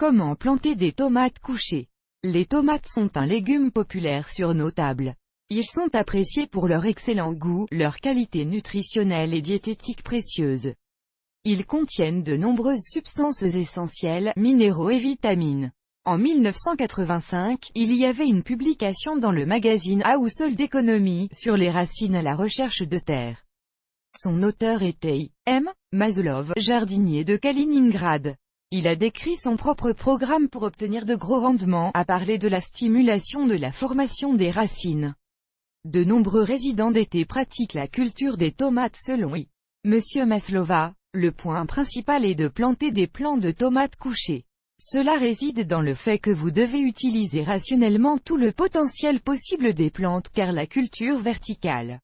Comment planter des tomates couchées? Les tomates sont un légume populaire sur nos tables. Ils sont appréciés pour leur excellent goût, leur qualité nutritionnelle et diététique précieuse. Ils contiennent de nombreuses substances essentielles, minéraux et vitamines. En 1985, il y avait une publication dans le magazine Household Economy sur les racines à la recherche de terre. Son auteur était I.M. Maslov, jardinier de Kaliningrad. Il a décrit son propre programme pour obtenir de gros rendements, a parlé de la stimulation de la formation des racines. De nombreux résidents d'été pratiquent la culture des tomates selon I.M. Maslova. Le point principal est de planter des plants de tomates couchés. Cela réside dans le fait que vous devez utiliser rationnellement tout le potentiel possible des plantes car la culture verticale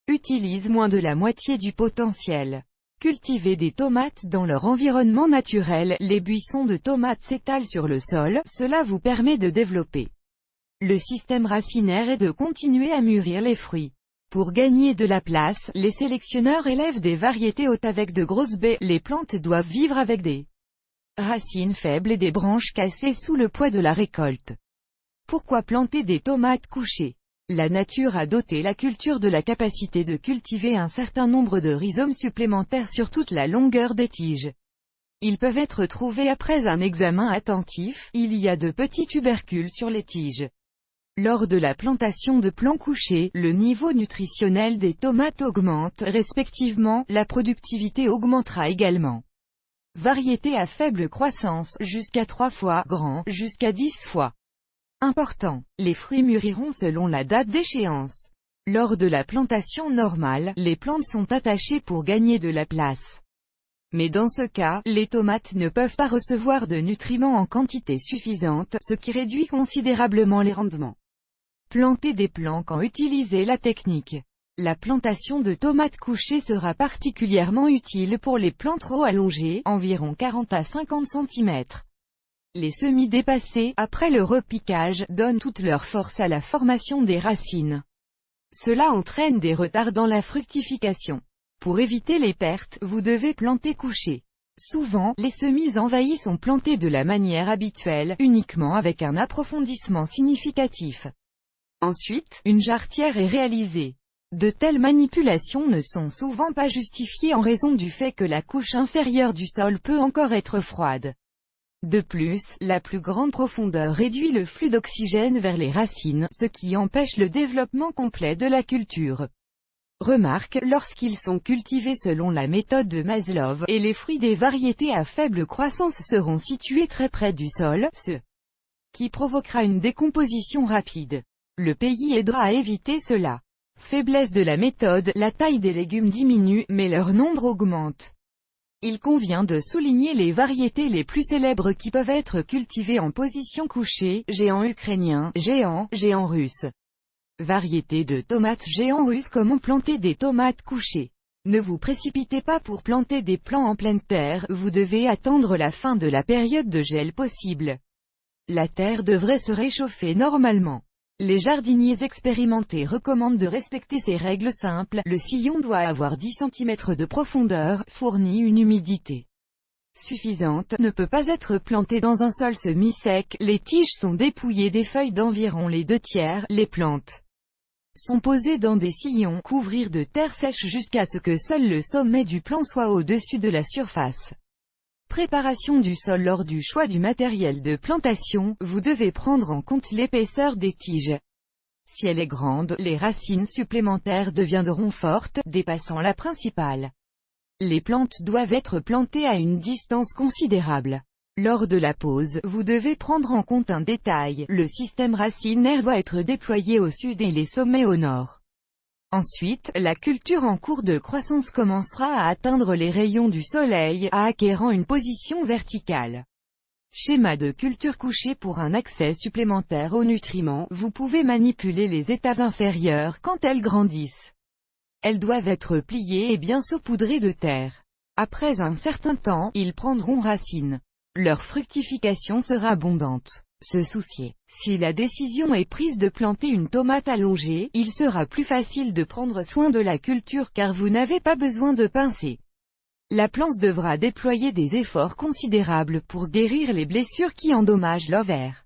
utilise moins de la moitié du potentiel. Cultiver des tomates dans leur environnement naturel, les buissons de tomates s'étalent sur le sol, cela vous permet de développer le système racinaire et de continuer à mûrir les fruits. Pour gagner de la place, les sélectionneurs élèvent des variétés hautes avec de grosses baies. Les plantes doivent vivre avec des racines faibles et des branches cassées sous le poids de la récolte. Pourquoi planter des tomates couchées? La nature a doté la culture de la capacité de cultiver un certain nombre de rhizomes supplémentaires sur toute la longueur des tiges. Ils peuvent être trouvés après un examen attentif. Il y a de petits tubercules sur les tiges. Lors de la plantation de plants couchés, le niveau nutritionnel des tomates augmente, respectivement, la productivité augmentera également. Variété à faible croissance, jusqu'à 3 fois, grand, jusqu'à 10 fois. Important. Les fruits mûriront selon la date d'échéance. Lors de la plantation normale, les plantes sont attachées pour gagner de la place. Mais dans ce cas, les tomates ne peuvent pas recevoir de nutriments en quantité suffisante, ce qui réduit considérablement les rendements. Planter des plants quand utiliser la technique. La plantation de tomates couchées sera particulièrement utile pour les plants trop allongés, environ 40 à 50 cm. Les semis dépassés, après le repiquage, donnent toute leur force à la formation des racines. Cela entraîne des retards dans la fructification. Pour éviter les pertes, vous devez planter couché. Souvent, les semis envahis sont plantés de la manière habituelle, uniquement avec un approfondissement significatif. Ensuite, une jarretière est réalisée. De telles manipulations ne sont souvent pas justifiées en raison du fait que la couche inférieure du sol peut encore être froide. De plus, la plus grande profondeur réduit le flux d'oxygène vers les racines, ce qui empêche le développement complet de la culture. Remarque, lorsqu'ils sont cultivés selon la méthode de Maslov, et les fruits des variétés à faible croissance seront situés très près du sol, ce qui provoquera une décomposition rapide. Le pays aidera à éviter cela. Faiblesse de la méthode, la taille des légumes diminue, mais leur nombre augmente. Il convient de souligner les variétés les plus célèbres qui peuvent être cultivées en position couchée: géant ukrainien, géant russe. Variété de tomates géant russe. Comment planter des tomates couchées? Ne vous précipitez pas pour planter des plants en pleine terre, vous devez attendre la fin de la période de gel possible. La terre devrait se réchauffer normalement. Les jardiniers expérimentés recommandent de respecter ces règles simples. Le sillon doit avoir 10 cm de profondeur, fournit une humidité suffisante, ne peut pas être planté dans un sol semi-sec, les tiges sont dépouillées des feuilles d'environ les 2/3, les plantes sont posées dans des sillons, couvrir de terre sèche jusqu'à ce que seul le sommet du plant soit au-dessus de la surface. Préparation du sol. Lors du choix du matériel de plantation, vous devez prendre en compte l'épaisseur des tiges. Si elle est grande, les racines supplémentaires deviendront fortes, dépassant la principale. Les plantes doivent être plantées à une distance considérable. Lors de la pose, vous devez prendre en compte un détail, le système racinaire doit être déployé au sud et les sommets au nord. Ensuite, la culture en cours de croissance commencera à atteindre les rayons du soleil, acquérant une position verticale. Schéma de culture couchée. Pour un accès supplémentaire aux nutriments, vous pouvez manipuler les états inférieurs quand elles grandissent. Elles doivent être pliées et bien saupoudrées de terre. Après un certain temps, ils prendront racine. Leur fructification sera abondante. Se soucier. Si la décision est prise de planter une tomate allongée, il sera plus facile de prendre soin de la culture car vous n'avez pas besoin de pincer. La plante devra déployer des efforts considérables pour guérir les blessures qui endommagent l'ovaire.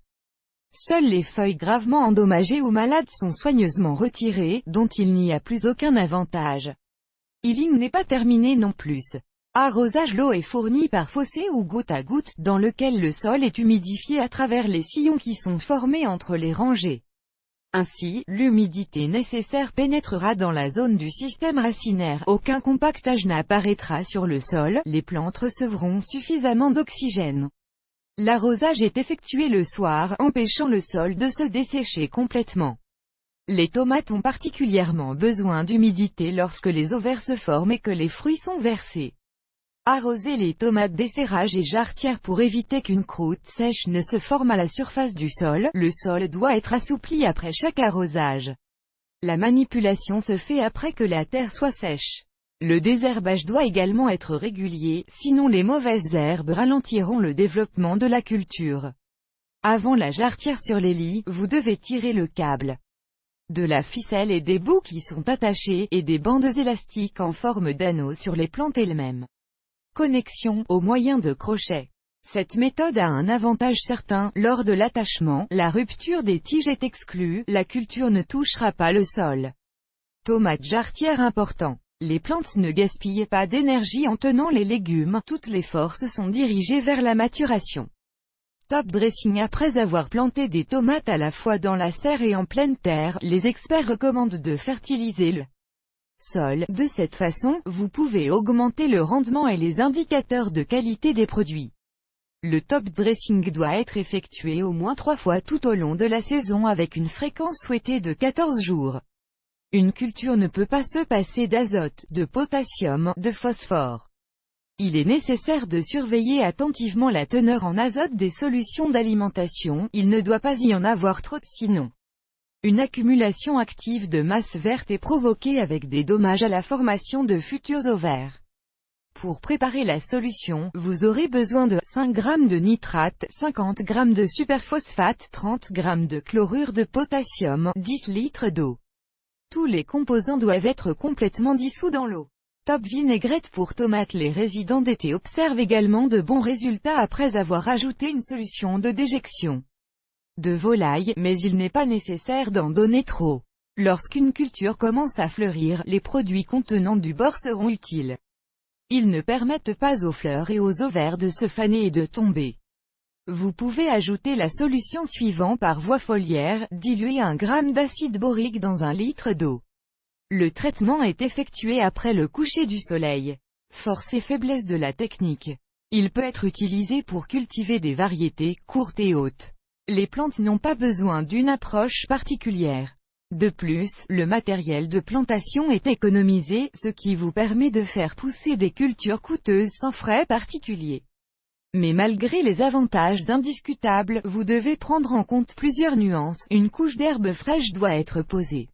Seules les feuilles gravement endommagées ou malades sont soigneusement retirées, dont il n'y a plus aucun avantage. Healing n'est pas terminé non plus. Arrosage. L'eau est fournie par fossé ou goutte à goutte, dans lequel le sol est humidifié à travers les sillons qui sont formés entre les rangées. Ainsi, l'humidité nécessaire pénétrera dans la zone du système racinaire, aucun compactage n'apparaîtra sur le sol, les plantes recevront suffisamment d'oxygène. L'arrosage est effectué le soir, empêchant le sol de se dessécher complètement. Les tomates ont particulièrement besoin d'humidité lorsque les ovaires se forment et que les fruits sont versés. Arroser les tomates desserrage et jarretière pour éviter qu'une croûte sèche ne se forme à la surface du sol. Le sol doit être assoupli après chaque arrosage. La manipulation se fait après que la terre soit sèche. Le désherbage doit également être régulier, sinon les mauvaises herbes ralentiront le développement de la culture. Avant la jarretière sur les lits, vous devez tirer le câble, de la ficelle et des bouts qui sont attachés, et des bandes élastiques en forme d'anneau sur les plantes elles-mêmes. Connexion, au moyen de crochets. Cette méthode a un avantage certain, lors de l'attachement, la rupture des tiges est exclue, la culture ne touchera pas le sol. Tomate jarretière important. Les plantes ne gaspillent pas d'énergie en tenant les légumes, toutes les forces sont dirigées vers la maturation. Top dressing. Après avoir planté des tomates à la fois dans la serre et en pleine terre, les experts recommandent de fertiliser le sol. De cette façon, vous pouvez augmenter le rendement et les indicateurs de qualité des produits. Le top dressing doit être effectué au moins 3 fois tout au long de la saison avec une fréquence souhaitée de 14 jours. Une culture ne peut pas se passer d'azote, de potassium, de phosphore. Il est nécessaire de surveiller attentivement la teneur en azote des solutions d'alimentation, il ne doit pas y en avoir trop, sinon une accumulation active de masse verte est provoquée avec des dommages à la formation de futurs ovaires. Pour préparer la solution, vous aurez besoin de 5 g de nitrate, 50 g de superphosphate, 30 g de chlorure de potassium, 10 litres d'eau. Tous les composants doivent être complètement dissous dans l'eau. Top vinaigrette pour tomates. Les résidents d'été observent également de bons résultats après avoir ajouté une solution de déjection de volaille, mais il n'est pas nécessaire d'en donner trop. Lorsqu'une culture commence à fleurir, les produits contenant du bore seront utiles. Ils ne permettent pas aux fleurs et aux ovaires de se faner et de tomber. Vous pouvez ajouter la solution suivante par voie foliaire, diluer 1 g d'acide borique dans 1 litre d'eau. Le traitement est effectué après le coucher du soleil. Force et faiblesse de la technique. Il peut être utilisé pour cultiver des variétés courtes et hautes. Les plantes n'ont pas besoin d'une approche particulière. De plus, le matériel de plantation est économisé, ce qui vous permet de faire pousser des cultures coûteuses sans frais particuliers. Mais malgré les avantages indiscutables, vous devez prendre en compte plusieurs nuances. Une couche d'herbe fraîche doit être posée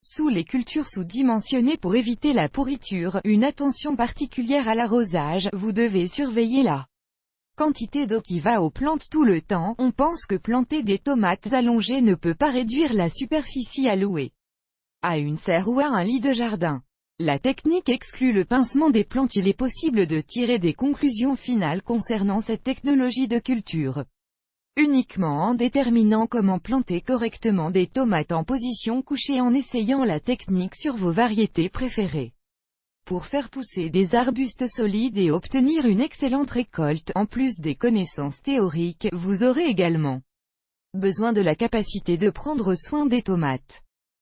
sous les cultures sous-dimensionnées pour éviter la pourriture. Une attention particulière à l'arrosage, vous devez surveiller la quantité d'eau qui va aux plantes tout le temps. On pense que planter des tomates allongées ne peut pas réduire la superficie allouée à une serre ou à un lit de jardin. La technique exclut le pincement des plantes. Il est possible de tirer des conclusions finales concernant cette technologie de culture uniquement en déterminant comment planter correctement des tomates en position couchée en essayant la technique sur vos variétés préférées. Pour faire pousser des arbustes solides et obtenir une excellente récolte, en plus des connaissances théoriques, vous aurez également besoin de la capacité de prendre soin des tomates.